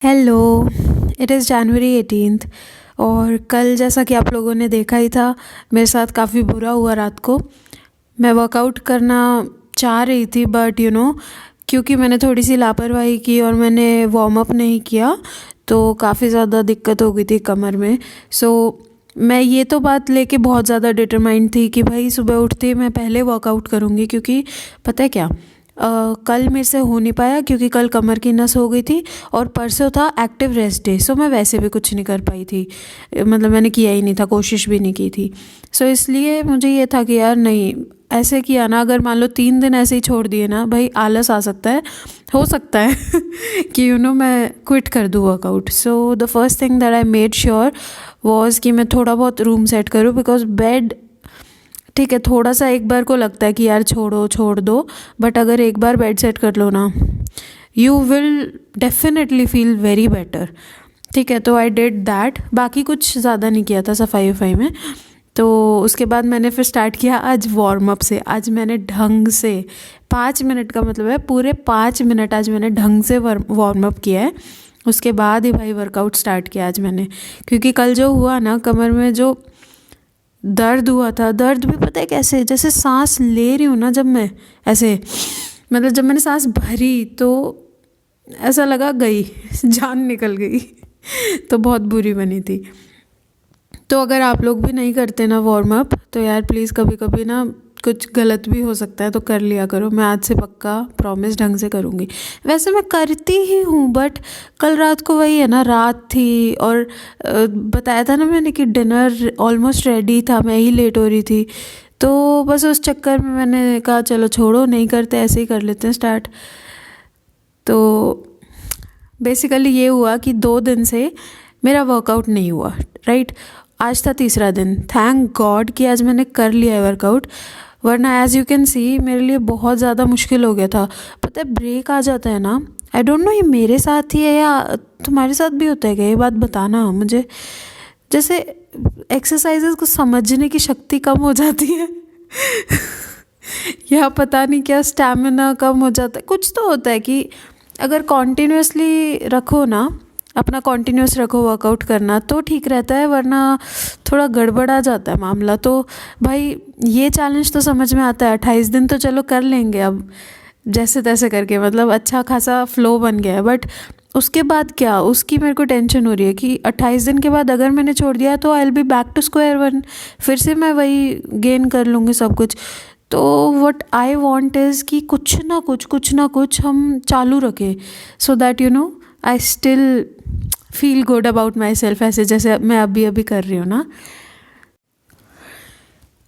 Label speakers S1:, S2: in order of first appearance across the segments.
S1: Hello. It is January 18th और कल जैसा कि आप लोगों ने देखा ही था मेरे साथ काफ़ी बुरा हुआ रात को। मैं वर्कआउट करना चाह रही थी बट क्योंकि मैंने थोड़ी सी लापरवाही की और मैंने वार्म अप नहीं किया तो काफ़ी ज़्यादा दिक्कत हो गई थी कमर में। सो मैं ये तो बात लेके बहुत ज़्यादा डिटरमाइंड थी कि भाई सुबह उठते मैं पहले वर्कआउट करूँगी, क्योंकि पता है क्या, कल मेरे से हो नहीं पाया क्योंकि कल कमर की नस हो गई थी और परसों था एक्टिव रेस्ट डे। सो मैं वैसे भी कुछ नहीं कर पाई थी, मतलब मैंने किया ही नहीं था, कोशिश भी नहीं की थी। सो इसलिए मुझे ये था कि यार नहीं, ऐसे किया ना, अगर मान लो 3 दिन ऐसे ही छोड़ दिए ना भाई, आलस आ सकता है, हो सकता है कि मैं क्विट कर दूँ workout. So the first thing that I made sure was कि मैं थोड़ा बहुत रूम सेट करूँ, बिकॉज बेड ठीक है, थोड़ा सा एक बार को लगता है कि यार छोड़ दो, बट अगर एक बार बेड सेट कर लो ना, you will definitely feel very better. ठीक है, तो आई डिड दैट। बाकी कुछ ज़्यादा नहीं किया था सफाई वफाई में। तो उसके बाद मैंने फिर स्टार्ट किया आज वार्म अप से। आज मैंने ढंग से 5 मिनट का मतलब है, पूरे 5 मिनट आज मैंने ढंग से वार्म अप किया है। उसके बाद ही भाई वर्कआउट स्टार्ट किया आज मैंने, क्योंकि कल जो हुआ ना, कमर में जो दर्द हुआ था, दर्द भी पता है कैसे, जैसे सांस ले रही हूँ ना जब मैं ऐसे, मतलब जब मैंने सांस भरी तो ऐसा लगा गई जान निकल गई तो बहुत बुरी बनी थी। तो अगर आप लोग भी नहीं करते ना वार्म अप, तो यार प्लीज़ कभी कभी ना कुछ गलत भी हो सकता है, तो कर लिया करो। मैं आज से पक्का प्रॉमिस ढंग से करूँगी। वैसे मैं करती ही हूँ, बट कल रात को वही है ना, रात थी और बताया था ना मैंने कि डिनर ऑलमोस्ट रेडी था, मैं ही लेट हो रही थी। तो बस उस चक्कर में मैंने कहा चलो छोड़ो, नहीं करते, ऐसे ही कर लेते हैं स्टार्ट। तो बेसिकली ये हुआ कि 2 दिन से मेरा वर्कआउट नहीं हुआ, राइट। आज था तीसरा दिन। थैंक गॉड कि आज मैंने कर लिया है वर्कआउट, वरना एज यू कैन सी मेरे लिए बहुत ज़्यादा मुश्किल हो गया था। पता है ब्रेक आ जाता है ना, आई डोंट नो ये मेरे साथ ही है या तुम्हारे साथ भी होता है क्या, ये बात बताना मुझे। जैसे एक्सरसाइजेस को समझने की शक्ति कम हो जाती है या पता नहीं क्या, स्टैमिना कम हो जाता है, कुछ तो होता है कि अगर कॉन्टिन्यूसली रखो ना, अपना कॉन्टिन्यूस रखो वर्कआउट करना, तो ठीक रहता है, वरना थोड़ा गड़बड़ा जाता है मामला। तो भाई ये चैलेंज तो समझ में आता है, 28 दिन तो चलो कर लेंगे अब जैसे तैसे करके, मतलब अच्छा खासा फ्लो बन गया है। बट उसके बाद क्या, उसकी मेरे को टेंशन हो रही है कि 28 दिन के बाद अगर मैंने छोड़ दिया तो I will be back to square one, फिर से मैं वही गेन कर लूँगी सब कुछ। तो व्हाट आई वांट इज़ कि कुछ ना कुछ हम चालू रखें, so that I still feel good about my self, ऐसे जैसे मैं अभी कर रही हूँ ना।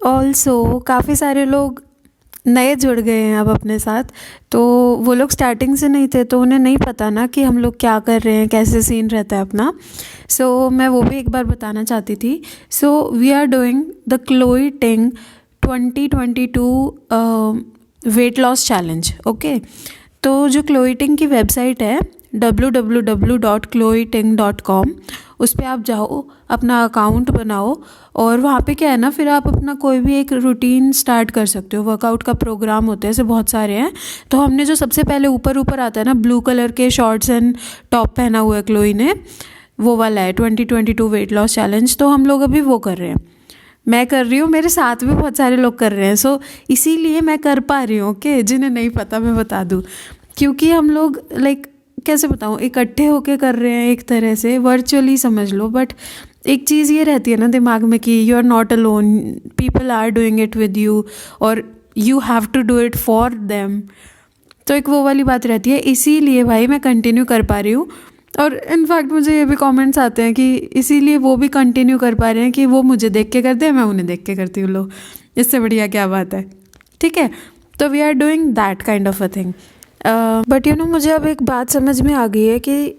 S1: ऑल्सो काफ़ी सारे लोग नए जुड़ गए हैं अब अपने साथ, तो वो लोग स्टार्टिंग से नहीं थे, तो उन्हें नहीं पता ना कि हम लोग क्या कर रहे हैं, कैसे सीन रहता है अपना। सो मैं वो भी एक बार बताना चाहती थी। So we are doing the Chloe Ting 2022 weight loss challenge. Okay, तो जो क्लोईटिंग की वेबसाइट है www.chloeting.com, उस पर आप जाओ, अपना अकाउंट बनाओ, और वहाँ पे क्या है ना, फिर आप अपना कोई भी एक रूटीन स्टार्ट कर सकते हो। वर्कआउट का प्रोग्राम होते हैं, ऐसे बहुत सारे हैं। तो हमने जो सबसे पहले ऊपर आता है ना, ब्लू कलर के शॉर्ट्स एंड टॉप पहना हुआ है क्लोई ने, वो वाला है 2022 वेट लॉस चैलेंज। तो हम लोग अभी वो कर रहे हैं, मैं कर रही हूँ, मेरे साथ भी बहुत सारे लोग कर रहे हैं। सो इसीलिए मैं कर पा रही हूँ। ओके, जिन्हें नहीं पता मैं बता दूँ, क्योंकि हम लोग लाइक कैसे बताऊँ, इकट्ठे होके कर रहे हैं, एक तरह से वर्चुअली समझ लो। बट एक चीज़ ये रहती है ना दिमाग में कि you are not alone, people are doing it with you, और you have to do it for them. तो एक वो वाली बात रहती है, इसीलिए भाई मैं कंटिन्यू कर पा रही हूँ। और इनफैक्ट मुझे ये भी कमेंट्स आते हैं कि इसीलिए वो भी कंटिन्यू कर पा रहे हैं कि वो मुझे देख के करते हैं, मैं उन्हें देख के करती हूँ। लो, इससे बढ़िया क्या बात है। ठीक है, तो we are doing that kind of a thing. But मुझे अब एक बात समझ में आ गई है कि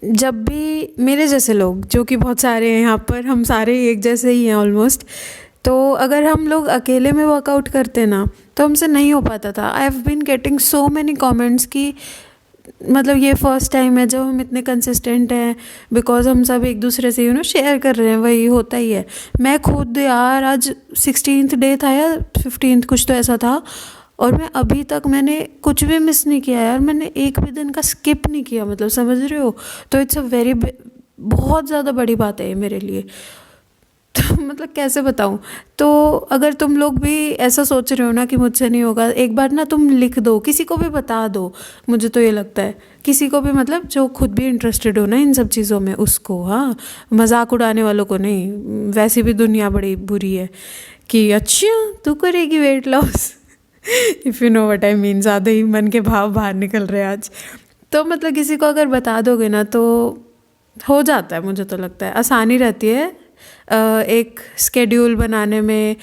S1: जब भी मेरे जैसे लोग, जो कि बहुत सारे हैं यहाँ पर, हम सारे एक जैसे ही हैं ऑलमोस्ट, तो अगर हम लोग अकेले में वर्कआउट करते ना तो हमसे नहीं हो पाता था। I have been getting so many comments कि मतलब ये फर्स्ट टाइम है जब हम इतने कंसिस्टेंट हैं, बिकॉज हम सब एक दूसरे से शेयर कर रहे हैं, वही होता ही है। मैं खुद यार आज 16th डे था या 15th, कुछ तो ऐसा था, और मैं अभी तक मैंने कुछ भी मिस नहीं किया यार, मैंने एक भी दिन का स्किप नहीं किया, मतलब समझ रहे हो। तो इट्स अ वेरी, बहुत ज़्यादा बड़ी बात है ये मेरे लिए। तो मतलब कैसे बताऊँ। तो अगर तुम लोग भी ऐसा सोच रहे हो ना कि मुझसे नहीं होगा, एक बार ना तुम लिख दो, किसी को भी बता दो। मुझे तो ये लगता है किसी को भी, मतलब जो खुद भी इंटरेस्टेड हो ना इन सब चीज़ों में, उसको। हाँ, मजाक उड़ाने वालों को नहीं, वैसे भी दुनिया बड़ी बुरी है कि अच्छा तू करेगी weight loss. If you know what I mean, ज़्यादा ही मन के भाव बाहर निकल रहे हैं आज। तो मतलब किसी को अगर बता दोगे ना तो हो जाता है, मुझे तो लगता है आसानी रहती है एक स्केड्यूल बनाने में,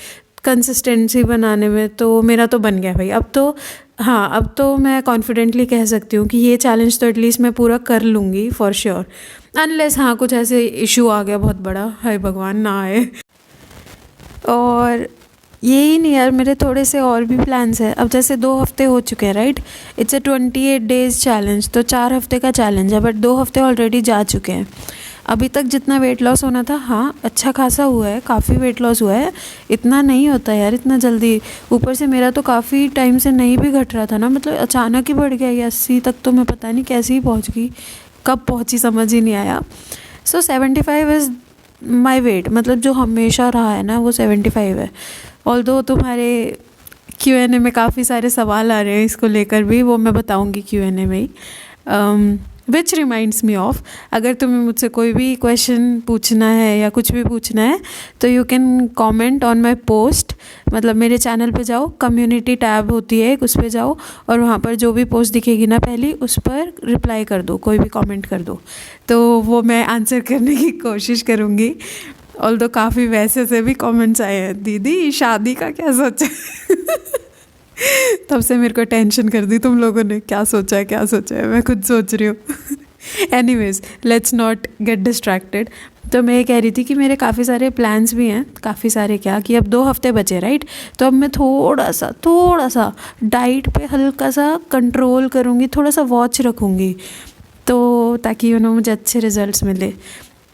S1: कंसिस्टेंसी बनाने में। तो मेरा तो बन गया भाई अब तो। हाँ, अब तो मैं कॉन्फिडेंटली कह सकती हूँ कि ये चैलेंज तो एटलीस्ट मैं पूरा कर लूँगी फॉर श्योर, अनलेस हाँ कुछ ऐसे इशू आ गया बहुत बड़ा, हाय भगवान ना आए। और यही नहीं यार, मेरे थोड़े से और भी प्लान्स हैं। अब जैसे 2 हफ्ते हो चुके हैं right, it's a 28 days challenge, तो 4 हफ्ते का चैलेंज है, बट 2 हफ्ते ऑलरेडी जा चुके हैं। अभी तक जितना वेट लॉस होना था, हाँ अच्छा खासा हुआ है, काफ़ी वेट लॉस हुआ है। इतना नहीं होता यार इतना जल्दी। ऊपर से मेरा तो काफ़ी टाइम से नहीं भी घट रहा था ना, मतलब अचानक ही बढ़ गया ये 80 तक। तो मैं पता नहीं कैसे ही पहुंच गई, कब पहुंची समझ ही नहीं आया। सो 75 इज़ माई वेट, मतलब जो हमेशा रहा है ना वो 75 है। ऑल्दो तुम्हारे Q&A में काफ़ी सारे सवाल आ रहे हैं इसको लेकर भी, वो मैं बताऊंगी Q&A में ही। विच रिमाइंड्स मी ऑफ, अगर तुम्हें मुझसे कोई भी क्वेश्चन पूछना है या कुछ भी पूछना है तो you can comment on my post. मतलब मेरे चैनल पे जाओ, कम्युनिटी टैब होती है एक, उस पर जाओ और वहाँ पर जो भी पोस्ट दिखेगी ना पहली, उस पर रिप्लाई कर दो, कोई भी कमेंट कर दो, तो वो मैं आंसर करने की कोशिश करूँगी। ऑल्दो काफ़ी वैसे से भी कमेंट्स आए हैं, दीदी शादी का क्या सोचा है? तब से मेरे को टेंशन कर दी तुम लोगों ने, क्या सोचा है क्या सोचा है, मैं खुद सोच रही हूँ। Anyways let's not get distracted. तो मैं ये कह रही थी कि मेरे काफ़ी सारे प्लान्स भी हैं, काफ़ी सारे क्या कि अब 2 हफ्ते बचे राइट। तो अब मैं थोड़ा सा डाइट पे हल्का सा कंट्रोल करूँगी, थोड़ा सा वॉच रखूँगी, तो ताकि मुझे अच्छे रिजल्ट्स मिले।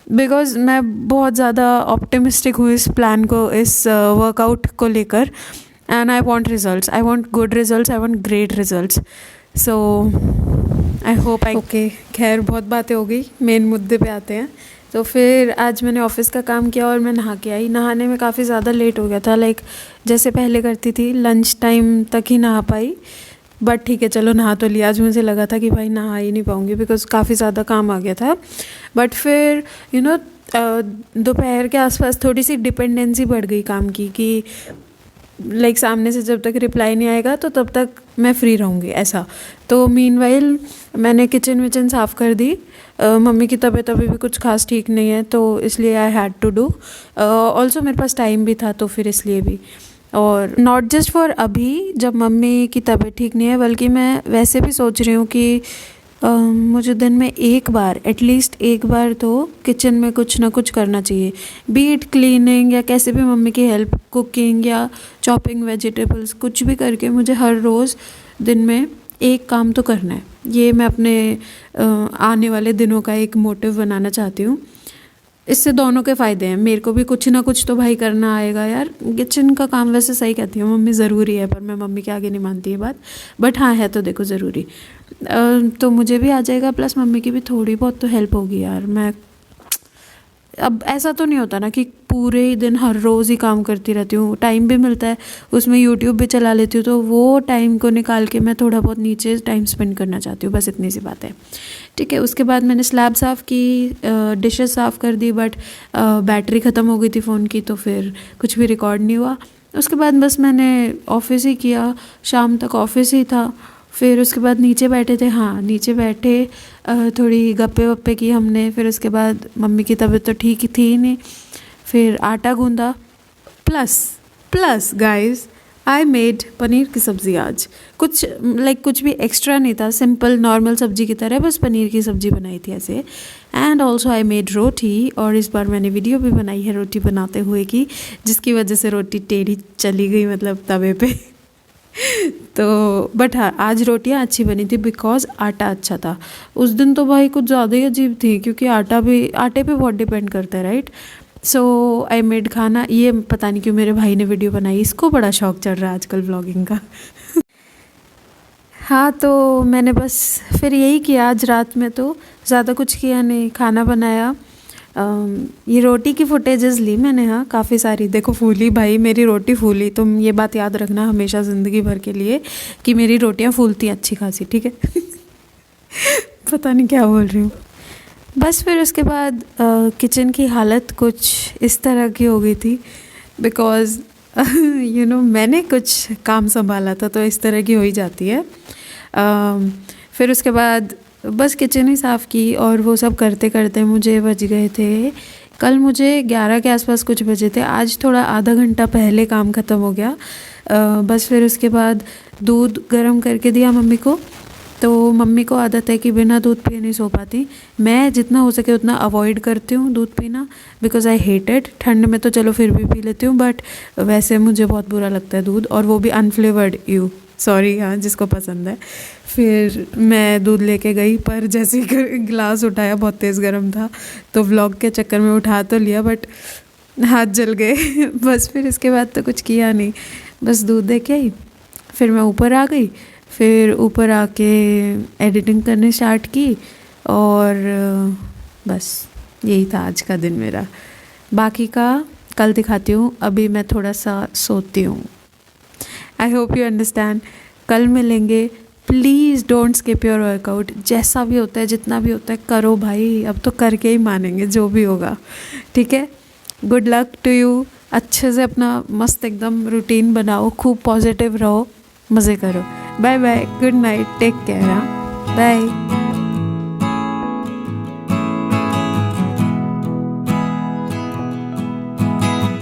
S1: बिकॉज़ मैं बहुत ज़्यादा ऑप्टिमिस्टिक हूँ इस प्लान को, इस वर्कआउट को लेकर। And I want results, I want good results, I want great results. So I hope I okay. खैर बहुत बातें हो गई, मेन मुद्दे पे आते हैं। तो फिर आज मैंने ऑफिस का काम किया और मैं नहा के आई। नहाने में काफ़ी ज़्यादा लेट हो गया था, लाइक जैसे पहले करती थी लंच टाइम तक ही नहा पाई। बट ठीक है चलो नहा तो लिया। आज मुझे लगा था कि भाई नहा ही नहीं पाऊँगी बिकॉज़ काफ़ी ज़्यादा काम आ गया था। बट फिर दोपहर के आसपास थोड़ी सी डिपेंडेंसी बढ़ गई काम की, कि लाइक सामने से जब तक रिप्लाई नहीं आएगा तो तब तक मैं फ्री रहूँगी ऐसा। तो मीनवाइल मैंने किचन विचन साफ़ कर दी। मम्मी की तबीयत अभी भी कुछ खास ठीक नहीं है, तो इसलिए I had to do. Also मेरे पास टाइम भी था, तो फिर इसलिए भी। और नॉट जस्ट फॉर अभी जब मम्मी की तबीयत ठीक नहीं है, बल्कि मैं वैसे भी सोच रही हूँ कि मुझे दिन में एक बार, एटलीस्ट एक बार तो किचन में कुछ ना कुछ करना चाहिए। बीट क्लीनिंग या कैसे भी मम्मी की हेल्प, कुकिंग या चॉपिंग वेजिटेबल्स, कुछ भी करके मुझे हर रोज़ दिन में एक काम तो करना है। ये मैं अपने आने वाले दिनों का एक मोटिव बनाना चाहती हूँ। इससे दोनों के फ़ायदे हैं, मेरे को भी कुछ ना कुछ तो भाई करना आएगा यार। किचन का काम वैसे सही कहती हूँ मम्मी ज़रूरी है, पर मैं मम्मी के आगे नहीं मानती ये बात, बट हाँ है तो देखो ज़रूरी। तो मुझे भी आ जाएगा, प्लस मम्मी की भी थोड़ी बहुत तो हेल्प होगी यार। मैं अब ऐसा तो नहीं होता ना कि पूरे ही दिन हर रोज़ ही काम करती रहती हूँ, टाइम भी मिलता है, उसमें यूट्यूब भी चला लेती हूँ, तो वो टाइम को निकाल के मैं थोड़ा बहुत नीचे टाइम स्पेंड करना चाहती हूँ, बस इतनी सी बात है। ठीक है, उसके बाद मैंने स्लैब साफ़ की, डिशेस साफ़ कर दी, बट बैटरी ख़त्म हो गई थी फ़ोन की, तो फिर कुछ भी रिकॉर्ड नहीं हुआ। उसके बाद बस मैंने ऑफिस ही किया, शाम तक ऑफिस ही था। फिर उसके बाद नीचे बैठे थे, हाँ नीचे बैठे थोड़ी गप्पे वप्पे की हमने। फिर उसके बाद मम्मी की तबीयत तो ठीक ही थी ही नहीं, फिर आटा गूंदा। Plus guys, I made paneer की सब्ज़ी आज। कुछ भी एक्स्ट्रा नहीं था, सिंपल नॉर्मल सब्ज़ी की तरह, बस पनीर की सब्ज़ी बनाई थी ऐसे। एंड ऑल्सो आई मेड रोटी, और इस बार मैंने वीडियो भी बनाई है रोटी बनाते हुए की, जिसकी वजह से रोटी टेढ़ी चली गई, मतलब तवे पे। तो बट हाँ आज रोटियाँ अच्छी बनी थी बिकॉज आटा अच्छा था। उस दिन तो भाई कुछ ज़्यादा ही अजीब थी, क्योंकि आटे पे बहुत डिपेंड करता है राइट। सो आई मेड खाना। ये पता नहीं क्यों मेरे भाई ने वीडियो बनाई, इसको बड़ा शौक चढ़ रहा है आजकल व्लॉगिंग का। हाँ, तो मैंने बस फिर यही किया आज रात में, तो ज़्यादा कुछ किया नहीं, खाना बनाया। ये रोटी की फुटेजेस ली मैंने, हाँ काफ़ी सारी। देखो फूली भाई, मेरी रोटी फूली, तुम ये बात याद रखना हमेशा ज़िंदगी भर के लिए कि मेरी रोटियां फूलती हैं अच्छी खासी, ठीक है। पता नहीं क्या बोल रही हूँ। बस फिर उसके बाद किचन की हालत कुछ इस तरह की हो गई थी, बिकॉज़ मैंने कुछ काम संभाला था, तो इस तरह की हो ही जाती है। फिर उसके बाद बस किचन ही साफ़ की, और वो सब करते करते मुझे बज गए थे, कल मुझे 11 के आसपास कुछ बजे थे। आज थोड़ा आधा घंटा पहले काम ख़त्म हो गया। बस फिर उसके बाद दूध गर्म करके दिया मम्मी को। तो मम्मी को आदत है कि बिना दूध पिए नहीं सो पाती। मैं जितना हो सके उतना अवॉइड करती हूँ दूध पीना, बिकॉज़ आई हेट इट। ठंड में तो चलो फिर भी पी लेती हूँ, बट वैसे मुझे बहुत बुरा लगता है दूध, और वो भी अनफ्लेवर्ड। यू सॉरी, हाँ जिसको पसंद है। फिर मैं दूध लेके गई, पर जैसे ही गिलास उठाया बहुत तेज़ गर्म था, तो व्लॉग के चक्कर में उठा तो लिया, बट हाथ जल गए। बस फिर इसके बाद तो कुछ किया नहीं, बस दूध दे के आई। फिर मैं ऊपर आ गई, फिर ऊपर आके एडिटिंग करने स्टार्ट की, और बस यही था आज का दिन मेरा। बाकी का कल दिखाती हूँ, अभी मैं थोड़ा सा सोती हूँ। I hope you understand. कल मिलेंगे। Please don't skip your workout. जैसा भी होता है, जितना भी होता है, करो भाई, अब तो करके ही मानेंगे जो भी होगा, ठीक है। Good luck to you. अच्छे से अपना मस्त एकदम रूटीन बनाओ, खूब पॉजिटिव रहो, मज़े करो। Bye bye, good night, take care, हाँ बाय।